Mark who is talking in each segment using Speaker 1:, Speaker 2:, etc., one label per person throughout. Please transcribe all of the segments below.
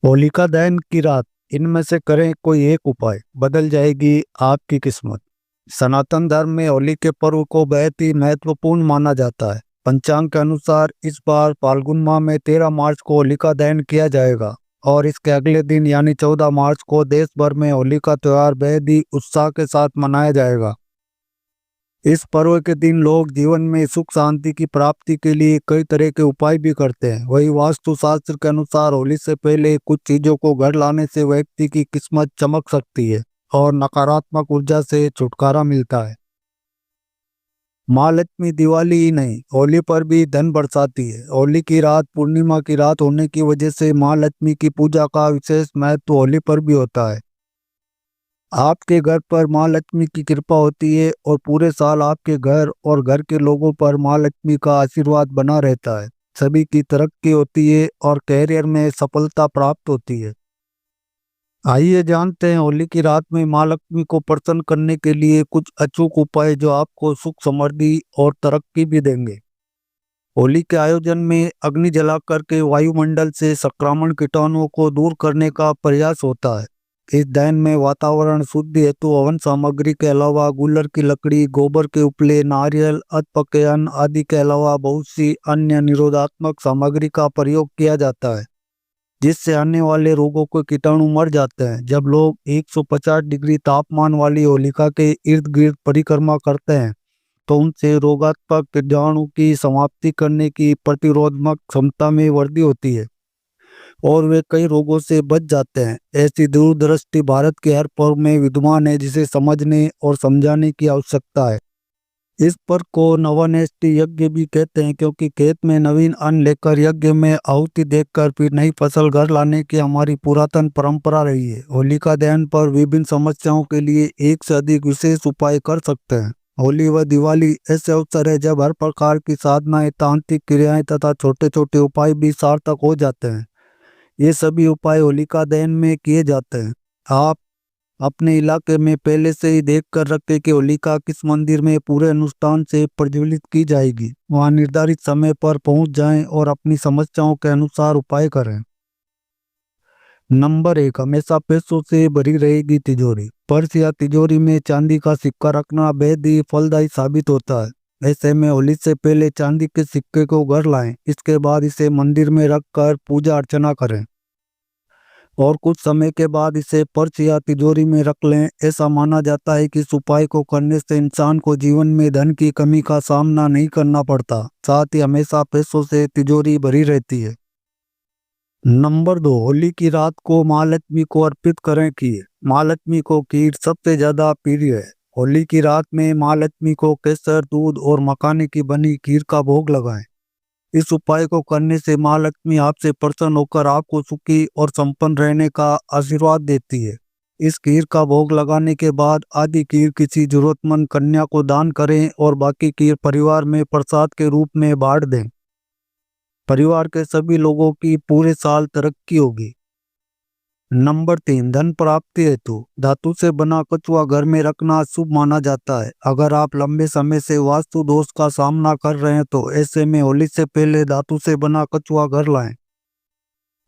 Speaker 1: होलिका दहन की रात, इनमें से करें कोई एक उपाय, बदल जाएगी आपकी किस्मत। सनातन धर्म में होली के पर्व को बेहद ही महत्वपूर्ण माना जाता है। पंचांग के अनुसार इस बार फाल्गुन माह में 13 मार्च को होलिका दहन किया जाएगा और इसके अगले दिन यानी 14 मार्च को देश भर में होली का त्योहार बेहद ही उत्साह के साथ मनाया जाएगा। इस पर्व के दिन लोग जीवन में सुख शांति की प्राप्ति के लिए कई तरह के उपाय भी करते हैं। वही वास्तु शास्त्र के अनुसार होली से पहले कुछ चीजों को घर लाने से व्यक्ति की किस्मत चमक सकती है और नकारात्मक ऊर्जा से छुटकारा मिलता है। माँ लक्ष्मी दिवाली ही नहीं, होली पर भी धन बरसाती है। होली की रात पूर्णिमा की रात होने की वजह से माँ लक्ष्मी की पूजा का विशेष महत्व होली पर भी होता है। आपके घर पर माँ लक्ष्मी की कृपा होती है और पूरे साल आपके घर और घर के लोगों पर माँ लक्ष्मी का आशीर्वाद बना रहता है। सभी की तरक्की होती है और कैरियर में सफलता प्राप्त होती है। आइए जानते हैं होली की रात में माँ लक्ष्मी को प्रसन्न करने के लिए कुछ अचूक उपाय जो आपको सुख समृद्धि और तरक्की भी देंगे। होली के आयोजन में अग्नि जलाकर के वायुमंडल से संक्रामक कीटाणुओं को दूर करने का प्रयास होता है। इस दहन में वातावरण शुद्ध हेतु हवन सामग्री के अलावा गूलर की लकड़ी, गोबर के उपले, नारियल, अधपके अन्न आदि के अलावा बहुत सी अन्य निरोधात्मक सामग्री का प्रयोग किया जाता है, जिससे आने वाले रोगों के कीटाणु मर जाते हैं। जब लोग 150 डिग्री तापमान वाली होलिका के इर्द गिर्द परिक्रमा करते हैं तो उनसे रोगात्मक कीटाणु की समाप्ति करने की प्रतिरोधक क्षमता में वृद्धि होती है और वे कई रोगों से बच जाते हैं। ऐसी दूरदृष्टि भारत के हर पर्व में विद्यमान है, जिसे समझने और समझाने की आवश्यकता है। इस पर्व को नवानेष्टि यज्ञ भी कहते हैं, क्योंकि खेत में नवीन अन्न लेकर यज्ञ में आहुति देकर फिर नई फसल घर लाने की हमारी पुरातन परंपरा रही है। होलिका दहन पर विभिन्न समस्याओं के लिए एक से अधिक विशेष उपाय कर सकते हैं। होली व दिवाली ऐसे अवसर है जब हर प्रकार की साधनाएं, तांत्रिक क्रियाएं तथा छोटे छोटे उपाय भी सार्थक हो जाते हैं। ये सभी उपाय होलिका दहन में किए जाते हैं। आप अपने इलाके में पहले से ही देख कर रखें कि होलिका किस मंदिर में पूरे अनुष्ठान से प्रज्वलित की जाएगी। वहां निर्धारित समय पर पहुंच जाएं और अपनी समस्याओं के अनुसार उपाय करें। नंबर 1, हमेशा पैसों से भरी रहेगी तिजोरी। पर्स या तिजोरी में चांदी का सिक्का रखना बेहद ही फलदायी साबित होता है। ऐसे में होली से पहले चांदी के सिक्के को घर लाएं। इसके बाद इसे मंदिर में रखकर पूजा अर्चना करें और कुछ समय के बाद इसे पर्स या तिजोरी में रख लें। ऐसा माना जाता है कि इस उपाय को करने से इंसान को जीवन में धन की कमी का सामना नहीं करना पड़ता, साथ ही हमेशा पैसों से तिजोरी भरी रहती है। नंबर 2, होली की रात को माँ लक्ष्मी को अर्पित करें खीर। माँ लक्ष्मी को खीर सबसे ज्यादा प्रिय है। होली की रात में माँ लक्ष्मी को केसर, दूध और मखाने की बनी खीर का भोग लगाएं। इस उपाय को करने से माँ लक्ष्मी आपसे प्रसन्न होकर आपको सुखी और संपन्न रहने का आशीर्वाद देती है। इस खीर का भोग लगाने के बाद आधी खीर किसी जरूरतमंद कन्या को दान करें और बाकी खीर परिवार में प्रसाद के रूप में बांट दें। परिवार के सभी लोगों की पूरे साल तरक्की होगी। नंबर 3, धन प्राप्ति हेतु धातु से बना कछुआ घर में रखना शुभ माना जाता है। अगर आप लंबे समय से वास्तु दोष का सामना कर रहे हैं तो ऐसे में होली से पहले धातु से बना कछुआ घर लाएं।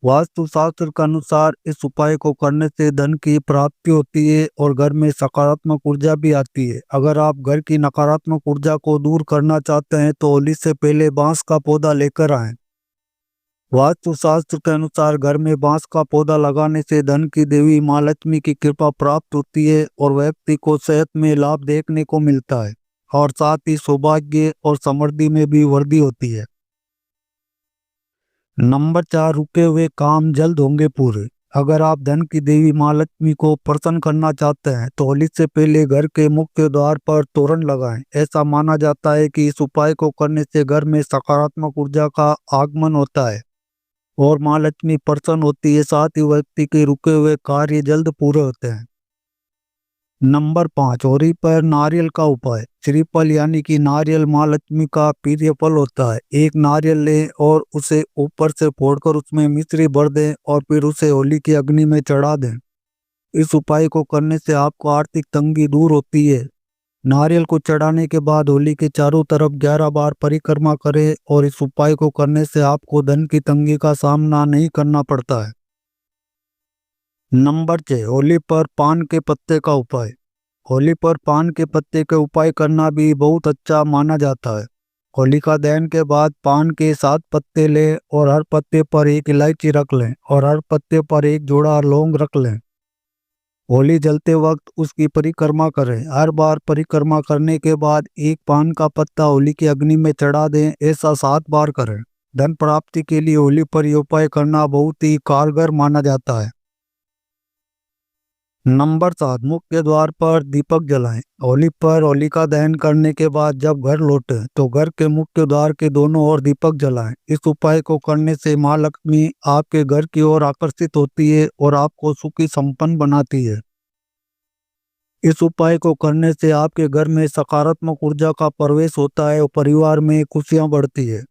Speaker 1: वास्तु शास्त्र के अनुसार इस उपाय को करने से धन की प्राप्ति होती है और घर में सकारात्मक ऊर्जा भी आती है। अगर आप घर की नकारात्मक ऊर्जा को दूर करना चाहते हैं तो होली से पहले बांस का पौधा लेकर आएं। वास्तु शास्त्र के अनुसार घर में बांस का पौधा लगाने से धन की देवी माँ लक्ष्मी की कृपा प्राप्त होती है और व्यक्ति को सेहत में लाभ देखने को मिलता है और साथ ही सौभाग्य और समृद्धि में भी वृद्धि होती है। नंबर 4, रुके हुए काम जल्द होंगे पूरे। अगर आप धन की देवी माँ लक्ष्मी को प्रसन्न करना चाहते हैं तो होली से पहले घर के मुख्य द्वार पर तोरण लगाएं। ऐसा माना जाता है कि इस उपाय को करने से घर में सकारात्मक ऊर्जा का आगमन होता है और माँ लक्ष्मी प्रसन्न होती है, साथ ही व्यक्ति के रुके हुए कार्य जल्द पूरे होते हैं। नंबर 5, होली पर नारियल का उपाय। श्रीफल यानी कि नारियल माँ लक्ष्मी का प्रिय फल होता है। एक नारियल लें और उसे ऊपर से फोड़कर उसमें मिश्री भर दें और फिर उसे होली की अग्नि में चढ़ा दें। इस उपाय को करने से आपको आर्थिक तंगी दूर होती है। नारियल को चढ़ाने के बाद होली के चारों तरफ 11 बार परिक्रमा करें और इस उपाय को करने से आपको धन की तंगी का सामना नहीं करना पड़ता है। नंबर 6, होली पर पान के पत्ते का उपाय। होली पर पान के पत्ते के उपाय करना भी बहुत अच्छा माना जाता है। होलिका दहन के बाद पान के 7 पत्ते लें और हर पत्ते पर एक इलायची रख लें और हर पत्ते पर एक जोड़ा लौंग रख लें। होली जलते वक्त उसकी परिक्रमा करें। हर बार परिक्रमा करने के बाद एक पान का पत्ता होली की अग्नि में चढ़ा दें। ऐसा 7 बार करें। धन प्राप्ति के लिए होली पर यह उपाय करना बहुत ही कारगर माना जाता है। नंबर 7, मुख्य द्वार पर दीपक जलाएं। होली पर होलिका दहन करने के बाद जब घर लौटें तो घर के मुख्य द्वार के दोनों ओर दीपक जलाएं। इस उपाय को करने से माँ लक्ष्मी आपके घर की ओर आकर्षित होती है और आपको सुखी संपन्न बनाती है। इस उपाय को करने से आपके घर में सकारात्मक ऊर्जा का प्रवेश होता है और परिवार में खुशियां बढ़ती है।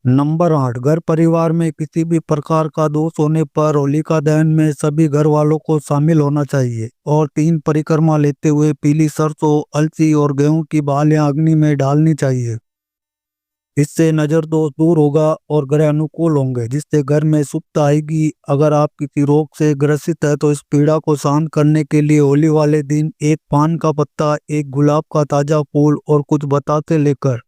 Speaker 1: नंबर 8, घर परिवार में किसी भी प्रकार का दोष होने पर होलिका दहन में सभी घर वालों को शामिल होना चाहिए और 3 परिक्रमा लेते हुए पीली सरसों, अलसी और गेहूं की बालियां अग्नि में डालनी चाहिए। इससे नजर दोष दूर होगा और ग्रह अनुकूल होंगे, जिससे घर में सुखता आएगी। अगर आप किसी रोग से ग्रसित है तो इस पीड़ा को शांत करने के लिए होली वाले दिन एक पान का पत्ता, एक गुलाब का ताजा फूल और कुछ बतासे लेकर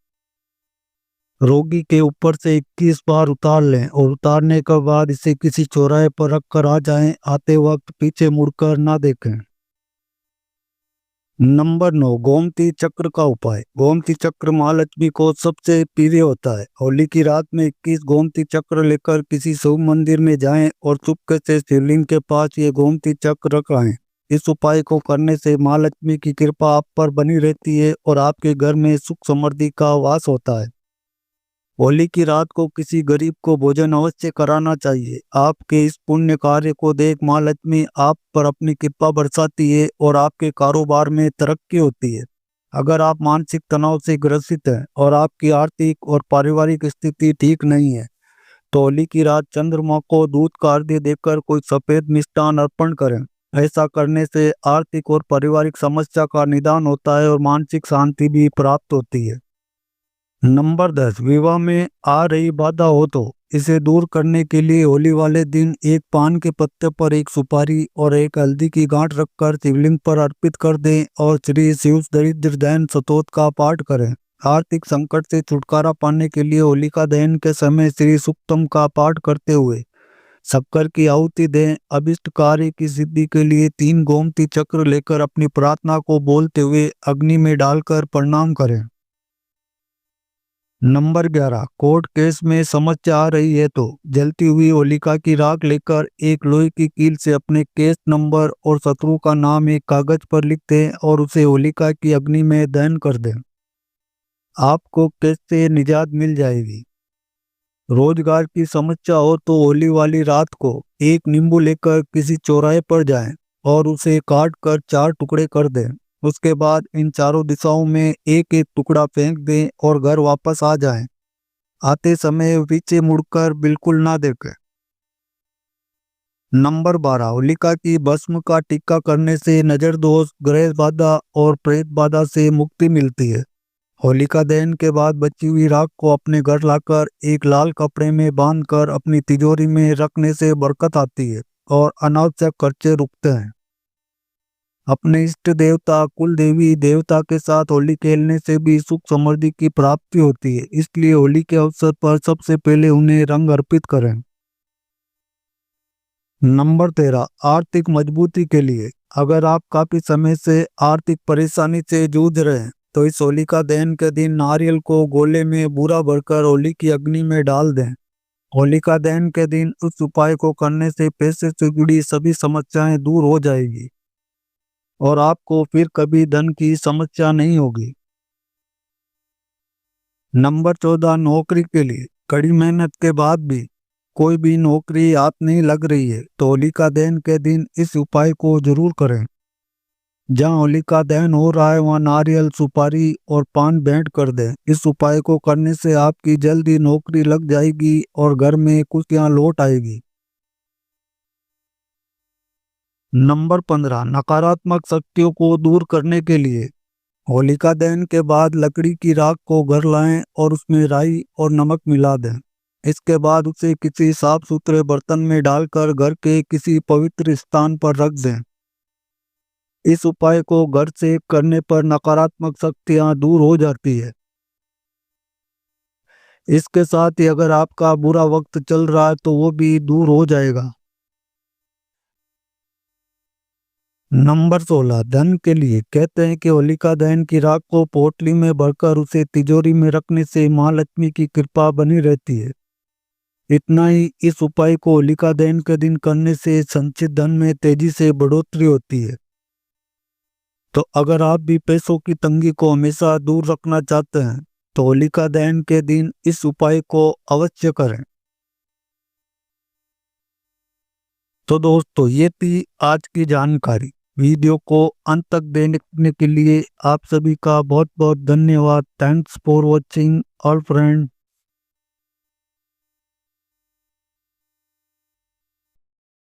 Speaker 1: रोगी के ऊपर से 21 बार उतार लें और उतारने के बाद इसे किसी चौराहे पर रख कर आ जाएं। आते वक्त पीछे मुड़कर ना देखें। नंबर 9, गोमती चक्र का उपाय। गोमती चक्र महालक्ष्मी को सबसे प्रिय होता है। होली की रात में 21 गोमती चक्र लेकर किसी शिव मंदिर में जाएं और चुपके से शिवलिंग के पास ये गोमती चक्र रख आएं। इस उपाय को करने से माँ लक्ष्मी की कृपा आप पर बनी रहती है और आपके घर में सुख समृद्धि का वास होता है। होली की रात को किसी गरीब को भोजन अवश्य कराना चाहिए। आपके इस पुण्य कार्य को देख माँ लक्ष्मी आप पर अपनी कृपा बरसाती है और आपके कारोबार में तरक्की होती है। अगर आप मानसिक तनाव से ग्रसित हैं और आपकी आर्थिक और पारिवारिक स्थिति ठीक नहीं है तो होली की रात चंद्रमा को दूध का अर्घ्य देकर कोई सफेद मिष्ठान अर्पण करें। ऐसा करने से आर्थिक और पारिवारिक समस्या का निदान होता है और मानसिक शांति भी प्राप्त होती है। नंबर 10, विवाह में आ रही बाधा हो तो इसे दूर करने के लिए होली वाले दिन एक पान के पत्ते पर एक सुपारी और एक हल्दी की गांठ रखकर शिवलिंग पर अर्पित कर दें और श्री शिव दरिद्र दहन स्तोत्र का पाठ करें। आर्थिक संकट से छुटकारा पाने के लिए होलिका दहन के समय श्री सूक्तम का पाठ करते हुए शक्कर की आहुति दें। अभिष्ट कार्य की सिद्धि के लिए 3 गोमती चक्र लेकर अपनी प्रार्थना को बोलते हुए अग्नि में डालकर प्रणाम करें। नंबर 11, कोर्ट केस में समस्या आ रही है तो जलती हुई होलिका की राख लेकर एक लोहे की कील से अपने केस नंबर और शत्रु का नाम एक कागज पर लिख दें और उसे होलिका की अग्नि में दहन कर दें। आपको केस से निजात मिल जाएगी। रोजगार की समस्या हो तो होली वाली रात को एक नींबू लेकर किसी चौराहे पर जाएं और उसे काट कर 4 टुकड़े कर दें। उसके बाद इन चारों दिशाओं में एक एक टुकड़ा फेंक दें और घर वापस आ जाएं। आते समय पीछे मुड़कर बिल्कुल ना देखें। नंबर 12, होलिका की भस्म का टीका करने से नजर दोष, ग्रह बाधा और प्रेत बाधा से मुक्ति मिलती है। होलिका दहन के बाद बची हुई राख को अपने घर लाकर एक लाल कपड़े में बांधकर अपनी तिजोरी में रखने से बरकत आती है और अनावश्यक खर्चे रुकते हैं। अपने इष्ट देवता, कुल देवी देवता के साथ होली खेलने से भी सुख समृद्धि की प्राप्ति होती है। इसलिए होली के अवसर पर सबसे पहले उन्हें रंग अर्पित करें। नंबर 13, आर्थिक मजबूती के लिए। अगर आप काफी समय से आर्थिक परेशानी से जूझ रहे हैं तो इस होलिका दहन के दिन नारियल को गोले में बूरा भरकर होली की अग्नि में डाल दें। होलिका दहन के दिन उस उपाय को करने से पैसे से जुड़ी सभी समस्याएं दूर हो जाएगी और आपको फिर कभी धन की समस्या नहीं होगी। नंबर 14, नौकरी के लिए। कड़ी मेहनत के बाद भी कोई भी नौकरी हाथ नहीं लग रही है तो होलिका दहन के दिन इस उपाय को जरूर करें। जहाँ होलिका दहन हो रहा है वहाँ नारियल, सुपारी और पान भेंट कर दें। इस उपाय को करने से आपकी जल्दी नौकरी लग जाएगी और घर में खुशियां लौट आएगी। नंबर 15, नकारात्मक शक्तियों को दूर करने के लिए। होलिका दहन के बाद लकड़ी की राख को घर लाएं और उसमें राई और नमक मिला दें। इसके बाद उसे किसी साफ सुथरे बर्तन में डालकर घर के किसी पवित्र स्थान पर रख दें। इस उपाय को घर से करने पर नकारात्मक शक्तियां दूर हो जाती है। इसके साथ ही अगर आपका बुरा वक्त चल रहा है तो वो भी दूर हो जाएगा। नंबर 16, धन के लिए कहते हैं कि होलिका दहन की राख को पोटली में भरकर उसे तिजोरी में रखने से महालक्ष्मी की कृपा बनी रहती है। इतना ही, इस उपाय को होलिका दहन के दिन करने से संचित धन में तेजी से बढ़ोतरी होती है। तो अगर आप भी पैसों की तंगी को हमेशा दूर रखना चाहते हैं तो होलिका दहन के दिन इस उपाय को अवश्य करें। तो दोस्तों, ये थी आज की जानकारी। वीडियो को अंत तक देखने के लिए आप सभी का बहुत बहुत धन्यवाद। Thanks for watching all friend.